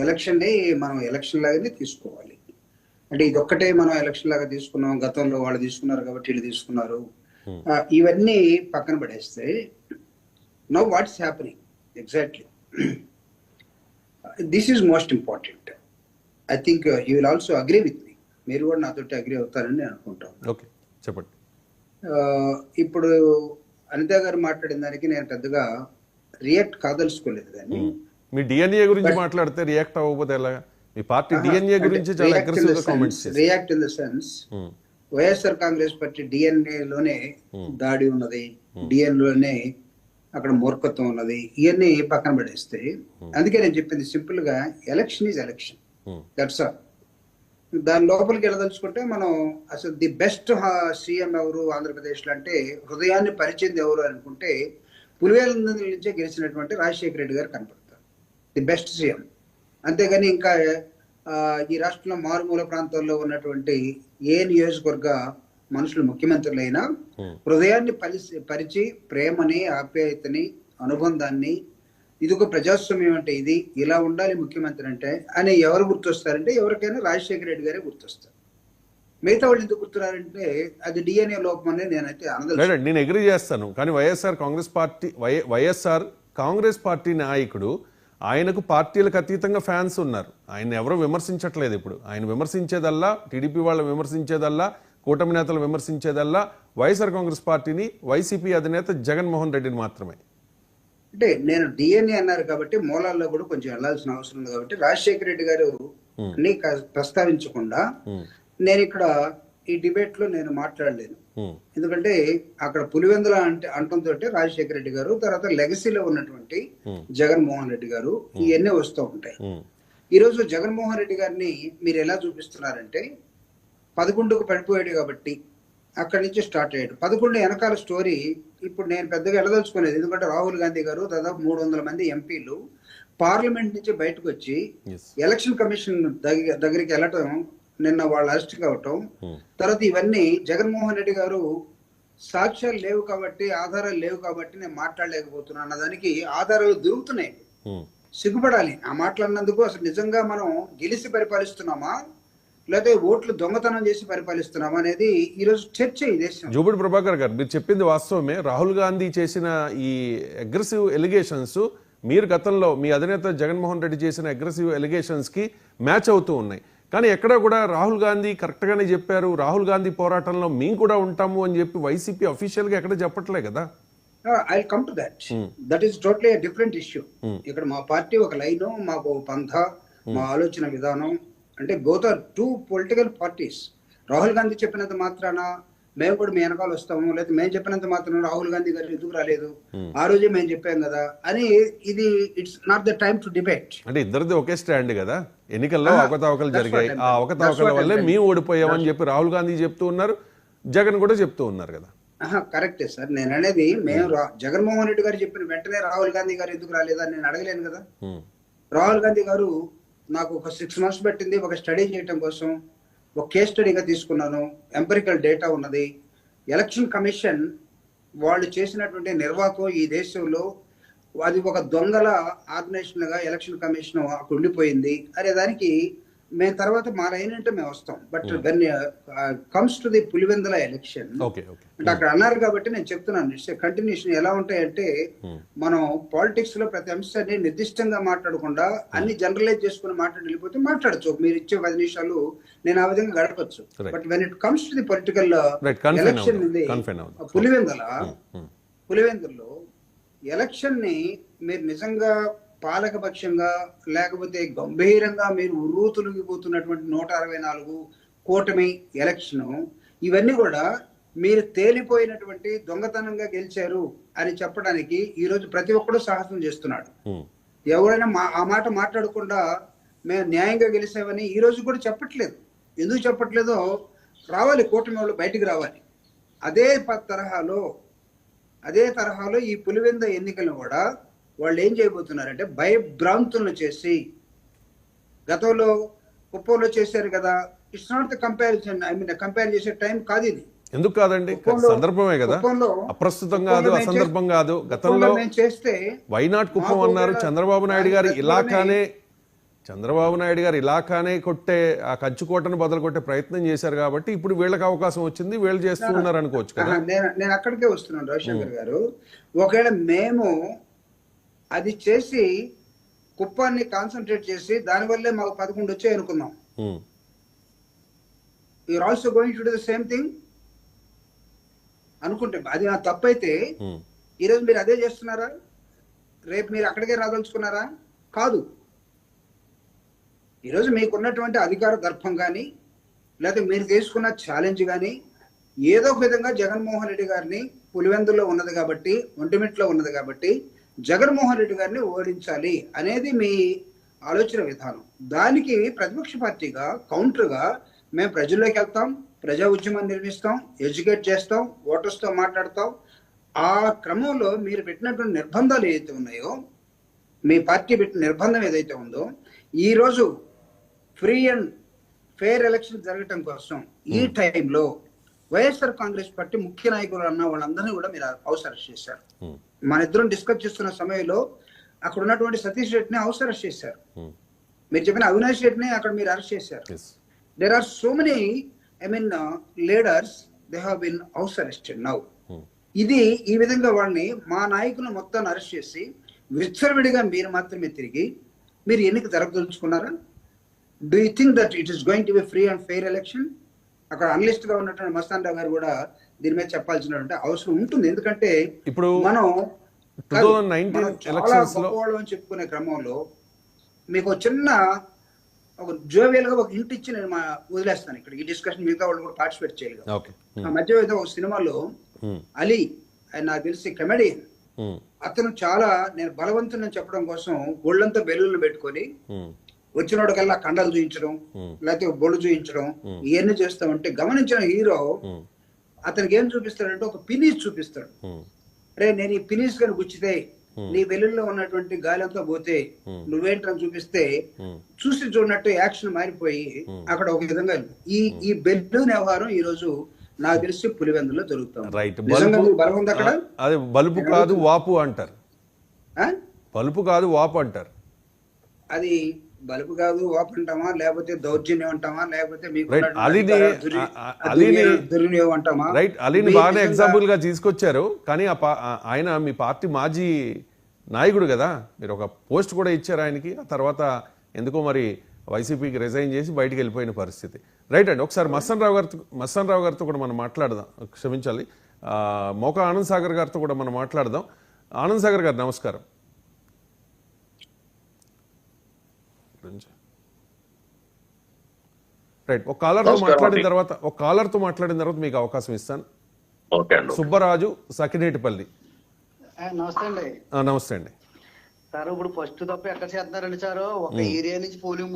ఎలక్షన్ని మనం ఎలక్షన్ లాగానే తీసుకోవాలి. అంటే ఇదొక్కటే మనం ఎలక్షన్ లాగా తీసుకున్నాం, గతంలో వాళ్ళు తీసుకున్నారు కాబట్టి వీళ్ళు తీసుకున్నారు, ఇవన్నీ పక్కన పడేస్తే now what's happening exactly this is most important. I think you will also agree with me. మీరు కూడా నాతో అగ్రీ అవుతారని నేను అనుకుంటాను. ఓకే, చెప్పండి. ఇప్పుడు అనిత గారు మాట్లాడిన దానికి నేను పెద్దగా రియాక్ట్ కాదలుచుకోలేదు, కానీ మీ డిఎన్ఏ గురించి మాట్లాడితే రియాక్ట్ అవ్వకపోతే ఎలాగా? మీ పార్టీ డిఎన్ఏ గురించి చాలా అగ్రెసివ్ గా కామెంట్స్ చేశారు. React in the sense YSR Congress party DNA లోనే దాడి ఉన్నది, డిఎన్ లోనే అక్కడ మూర్ఖత్వం ఉన్నది, ఇవన్నీ పక్కన పడేస్తే, అందుకే నేను చెప్పింది సింపుల్ గా election is election, that's all. దాని లోపలికి వెళ్ళదలుచుకుంటే మనం అసలు ది బెస్ట్ సీఎం ఎవరు ఆంధ్రప్రదేశ్ లో అంటే, హృదయాన్ని పరిచింది ఎవరు అనుకుంటే పులివేల నుంచే గెలిచినటువంటి రాజశేఖర రెడ్డి గారు కనపడతారు, ది బెస్ట్ సీఎం. అంతేగాని ఇంకా ఈ రాష్ట్రంలో మారుమూల ప్రాంతాల్లో ఉన్నటువంటి ఏ నియోజకవర్గ మనుషులు ముఖ్యమంత్రులైనా హృదయాన్ని పరిచి ప్రేమని, ఆప్యాయతని, అనుబంధాన్ని, ఇది ఒక ప్రజాస్వామ్యం అంటే ఇది, ఇలా ఉండాలి ముఖ్యమంత్రి అంటే అని ఎవరు గుర్తొస్తారంటే ఎవరికైనా రాజశేఖర రెడ్డి గారే గుర్తొస్తారు. మిగతా వాళ్ళు ఎందుకు గుర్తున్నారంటే అది డిఎన్ఏ లోపం అని నేనైతే అనదలేదు. నేను అగ్రీ చేస్తాను. కానీ వైఎస్ఆర్ కాంగ్రెస్ పార్టీ నాయకుడు, ఆయనకు పార్టీలకు అతీతంగా ఫ్యాన్స్ ఉన్నారు. ఆయన ఎవరో విమర్శించట్లేదు. ఇప్పుడు ఆయన విమర్శించేదల్లా, టీడీపీ వాళ్ళు విమర్శించేదల్లా, కూటమి నేతలు విమర్శించేదల్లా వైఎస్ఆర్ కాంగ్రెస్ పార్టీని, వైసీపీ అధినేత జగన్మోహన్ రెడ్డిని మాత్రమే. అంటే నేను డిఎన్ఏ అన్నారు కాబట్టి మూలాల్లో కూడా కొంచెం వెళ్లాల్సిన అవసరం ఉంది కాబట్టి రాజశేఖర రెడ్డి గారు ప్రస్తావించకుండా నేను ఇక్కడ ఈ డిబేట్ లో నేను మాట్లాడలేను. ఎందుకంటే అక్కడ పులివెందుల అంటంతో రాజశేఖర రెడ్డి గారు, తర్వాత లెగసీలో ఉన్నటువంటి జగన్మోహన్ రెడ్డి గారు, ఇవన్నీ వస్తూ ఉంటాయి. ఈరోజు జగన్మోహన్ రెడ్డి గారిని మీరు ఎలా చూపిస్తున్నారంటే 11కు పడిపోయాడు కాబట్టి అక్కడి నుంచి స్టార్ట్ అయ్యాడు. 11 వెనకాల స్టోరీ ఇప్పుడు నేను పెద్దగా వెళ్ళదలుచుకోలేదు. ఎందుకంటే రాహుల్ గాంధీ గారు దాదాపు 300 మంది ఎంపీలు పార్లమెంట్ నుంచి బయటకు వచ్చి ఎలక్షన్ కమిషన్ దగ్గరికి వెళ్ళటం, నిన్న వాళ్ళు అరెస్ట్ కావటం, తర్వాత ఇవన్నీ జగన్మోహన్ రెడ్డి గారు సాక్ష్యాలు లేవు కాబట్టి, ఆధారాలు లేవు కాబట్టి నేను మాట్లాడలేకపోతున్నా అన్నదానికి ఆధారాలు దొరుకుతున్నాయి. సిగ్గుపడాలి ఆ మాట్లాడినందుకు. అసలు నిజంగా మనం గెలిచి పరిపాలిస్తున్నామా లేకపోతే ఓట్లు దొంగతనం చేసి పరిపాలిస్తున్నామా అనేది ఈ రోజు చర్చ ఈ దేశం. జూబుడి ప్రభాకర్ గారు, మీరు చెప్పింది వాస్తవమే. రాహుల్ గాంధీ చేసిన ఈ అగ్రెసివ్ ఎలిగేషన్స్ మీరు గతంలో మీ అధినేత జగన్మోహన్ రెడ్డి చేసిన అగ్రెసివ్ ఎలిగేషన్స్ కి మ్యాచ్ అవుతూ ఉన్నాయి. కానీ ఎక్కడ కూడా రాహుల్ గాంధీ కరెక్ట్ గానే చెప్పారు, రాహుల్ గాంధీ పోరాటంలో మేము కూడా ఉంటాము అని చెప్పి వైసీపీ అఫీషియల్ గా ఎక్కడ చెప్పట్లే కదా. I will come to that. That is totally different issue. ఇక్కడ మా పార్టీ ఒక లైన్, మాకు పంథ, మా ఆలోచన విధానం. అంటే both are two political parties. Rahul Gandhi చెప్పినంత మాత్రాన మేము కూడా మీ వెనకాల వస్తాము, లేదా మేము చెప్పినంత మాత్రాన రాహుల్ గాంధీ గారు ఎందుకు రాలేదు, ఆ రోజే మేము చెప్పాం కదా అని, ఇది it's not the time to debate. అంటే ఇద్దరిది ఒకే స్టాండ్ కదా. ఎన్నికల్లో అవకతవకలు జరిగాయి, ఆ అవకతవకల వల్లే మేము ఓడిపోయామని చెప్పి రాహుల్ గాంధీ చెప్తూ ఉన్నారు, జగన్ కూడా చెప్తూ ఉన్నారు కదా. కరెక్టే సార్. నేను అనేది మేము జగన్మోహన్ రెడ్డి గారు చెప్పిన వెంటనే రాహుల్ గాంధీ గారు ఎందుకు రాలేదా నేను అడగలేను కదా. రాహుల్ గాంధీ గారు నాకు ఒక 6 months పెట్టింది ఒక స్టడీ చేయటం కోసం, ఒక కేస్ స్టడీగా తీసుకున్నాను, ఎంపెరికల్ డేటా ఉన్నది. ఎలక్షన్ కమిషన్ వాళ్ళు చేసినటువంటి నిర్వాహకం ఈ దేశంలో అది ఒక దొంగల ఆర్గనైజేషన్ గా ఎలక్షన్ కమిషన్ అక్కడ ఉండిపోయింది అనే దానికి మేము తర్వాత మారైనంటే మేము వస్తాం. But when comes to the Pulivendula election అంటే అక్కడ అన్నారు కాబట్టి నేను చెప్తున్నాను. కంటిన్యూషన్ ఎలా ఉంటాయంటే, మనం పాలిటిక్స్ లో ప్రతి అంశాన్ని నిర్దిష్టంగా మాట్లాడకుండా అన్ని జనరలైజ్ చేసుకుని వెళ్ళిపోతే మాట్లాడచ్చు. మీరు ఇచ్చే 10 నిమిషాలు నేను ఆ విధంగా గడపచ్చు. But when it comes to the political election పులివెందుల్లో ఎలక్షన్ ని మీరు నిజంగా పాలకపక్షంగా లేకపోతే గంభీరంగా మీరు ఉర్రూతులుగిపోతున్నటువంటి 164 కూటమి ఎలక్షన్, ఇవన్నీ కూడా మీరు తేలిపోయినటువంటి దొంగతనంగా గెలిచారు అని చెప్పడానికి ఈ రోజు ప్రతి ఒక్కడు సాహసం చేస్తున్నాడు. ఎవరైనా ఆ మాట మాట్లాడకుండా మేము న్యాయంగా గెలిచామని ఈ రోజు కూడా చెప్పట్లేదు. ఎందుకు చెప్పట్లేదో రావాలి, కూటమి వాళ్ళు బయటికి రావాలి. అదే తరహాలో ఈ పులివెంద ఎన్నికలను కూడా వాళ్ళు ఏం చేయబోతున్నారంటే భయభ్రాంతులను చేసి, గతంలో కుప్పంలో చేశారు కదా, it's not the comparison. I mean compare చేసే టైం కాదు ఇది. ఎందుకు కాదండి, సందర్భమే కదా, అప్రస్తుతం కాదు, అసందర్భం కాదు. గతంలో చేస్తే వైనాట్ కుప్పం అన్నారు, చంద్రబాబు నాయుడు గారి ఇలాకానే చంద్రబాబు నాయుడు గారు ఇలాకానే కొట్టే ఆ కంచుకోటను బదులు కొట్టే ప్రయత్నం చేశారు కాబట్టి ఇప్పుడు వీళ్ళకి అవకాశం వచ్చింది, వీళ్ళు చేస్తూ ఉన్నారు అనుకోవచ్చు కదా. నేను అక్కడికే వస్తున్నాను రవిశంకర్ గారు. ఒకవేళ మేము అది చేసి కుప్పాన్ని కాన్సన్ట్రేట్ చేసి దానివల్లే మాకు 11 వచ్చాయి అనుకుందాం, you're also going to do the same thing అనుకుంటే అది నా తప్పైతే ఈరోజు మీరు అదే చేస్తున్నారా? రేపు మీరు అక్కడికే రాదలుచుకున్నారా? కాదు. ఈరోజు మీకున్నటువంటి అధికార దర్పం కానీ లేకపోతే మీరు తీసుకున్న ఛాలెంజ్ కానీ ఏదో ఒక విధంగా జగన్మోహన్ రెడ్డి గారిని పులివెందుల్లో ఉన్నది కాబట్టి, ఒంటిమిట్లో ఉన్నది కాబట్టి జగన్మోహన్ రెడ్డి గారిని ఓడించాలి అనేది మీ ఆలోచన విధానం. దానికి ప్రతిపక్ష పార్టీగా కౌంటర్గా మేము ప్రజల్లోకి వెళ్తాం, ప్రజా ఉద్యమాన్ని నిర్మిస్తాం, ఎడ్యుకేట్ చేస్తాం, ఓటర్స్తో మాట్లాడతాం. ఆ క్రమంలో మీరు పెట్టినటువంటి నిర్బంధాలు ఏదైతే ఉన్నాయో, మీ పార్టీ పెట్టిన నిర్బంధం ఏదైతే ఉందో, ఈరోజు ఫ్రీ అండ్ ఫెయిర్ ఎలక్షన్ జరగటం కోసం ఈ టైంలో వైఎస్ఆర్ కాంగ్రెస్ పార్టీ ముఖ్య నాయకులు అన్న వాళ్ళందరినీ కూడా మీరు హౌస్ అరెస్ట్ చేశారు. మన ఇద్దరం డిస్కస్ చేస్తున్న సమయంలో అక్కడ ఉన్నటువంటి సతీష్ రెడ్డిని హౌస్ అరెస్ట్ చేశారు. మీరు చెప్పిన అవినాష్ రెడ్డిని అక్కడ మీరు అరెస్ట్ చేశారు. There are so many leaders they have been house arrested now. ఇది ఈ విధంగా వాళ్ళని మా నాయకులను మొత్తాన్ని అరెస్ట్ చేసి విచ్చలవిడిగా మీరు మాత్రమే తిరిగి మీరు ఎన్నిక జరగదలుచుకున్నారా? Do you think that it is going to be free and fair election? అక్కడ అనలిస్ట్ గా ఉన్నటువంటి మస్తాన్ రావు గారు కూడా దీని మీద చెప్పాల్సినటువంటి అవసరం ఉంటుంది. ఎందుకంటే ఇప్పుడు మనం 2019 ఎలక్షన్స్ లో అని చెప్పుకునే క్రమంలో మీకు చిన్న ఒక జోవియల్ గా ఒక హింట్ ఇచ్చి నేను వదిలేస్తాను. ఇక్కడ ఈ డిస్కషన్ మిగతా వాళ్ళు కూడా పార్టిసిపేట్ చేయలేదు. ఆ మధ్య ఏదో ఒక సినిమాలో అలీ ఆయన నాకు తెలిసి కమెడియన్, అతను చాలా నేను బలవంతుని చెప్పడం కోసం ఒళ్ళంతా బెలూన్లు పెట్టుకొని వచ్చినోడికల్లా కండలు చూయించడం లేకపోతే బొళ్ళు చూయించడం ఇవన్నీ చేస్తామంటే గమనించిన హీరో అతనికి ఏం చూపిస్తాడంటే ఒక పినీస్ చూపిస్తాడు. రే నేను ఈ పినీస్ కానీ గుచ్చితే నీ వెల్లుల్లో ఉన్నటువంటి గాలి అంతా పోతే నువ్వేంటని చూపిస్తే చూసి చూడనట్టు యాక్షన్ మారిపోయి అక్కడ ఒక విధంగా ఈ బెలూన్ వ్యవహారం ఈ రోజు నాకు తెలిసి పులివెందులో జరుగుతాం. బలం ఉంది అక్కడ. అదే బలుపు కాదు వాపు అంటారు. బలుపు కాదు వాపు అంటారు. అది బలుపు కాదు వాపు అంటామా, లేకపోతే దౌర్జన్యం అంటామా, లేకపోతే మీకు దుర్వినియోగం అంటామా? రైట్, అలీని బాగానే ఎగ్జాంపుల్ గా తీసుకొచ్చారు. కానీ ఆయన మీ పార్టీ మాజీ నాయకుడు కదా, మీరు ఒక పోస్ట్ కూడా ఇచ్చారు ఆయనకి. ఆ తర్వాత ఎందుకో మరి వైసీపీకి రిజైన్ చేసి బయటికి వెళ్ళిపోయిన పరిస్థితి. రైట్ అండి, ఒకసారి మస్తాన్ రావు గారితో కూడా మనం మాట్లాడదాం. క్షమించాలి, మోకా ఆనంద్ సాగర్ గారితో కూడా మనం మాట్లాడదాం. ఆనంద్ సాగర్ గారు నమస్కారం. రైట్, ఒక కాలర్తో మాట్లాడిన తర్వాత మీకు అవకాశం ఇస్తాను. సుబ్బరాజు, సకినేటిపల్లి. నమస్తే అండి. నమస్తే అండి సార్. ఇప్పుడు ఫస్ట్ తప్ప ఎక్కడ చేస్తున్నారండి సార్? ఒక ఏరియా నుంచి పోలింగ్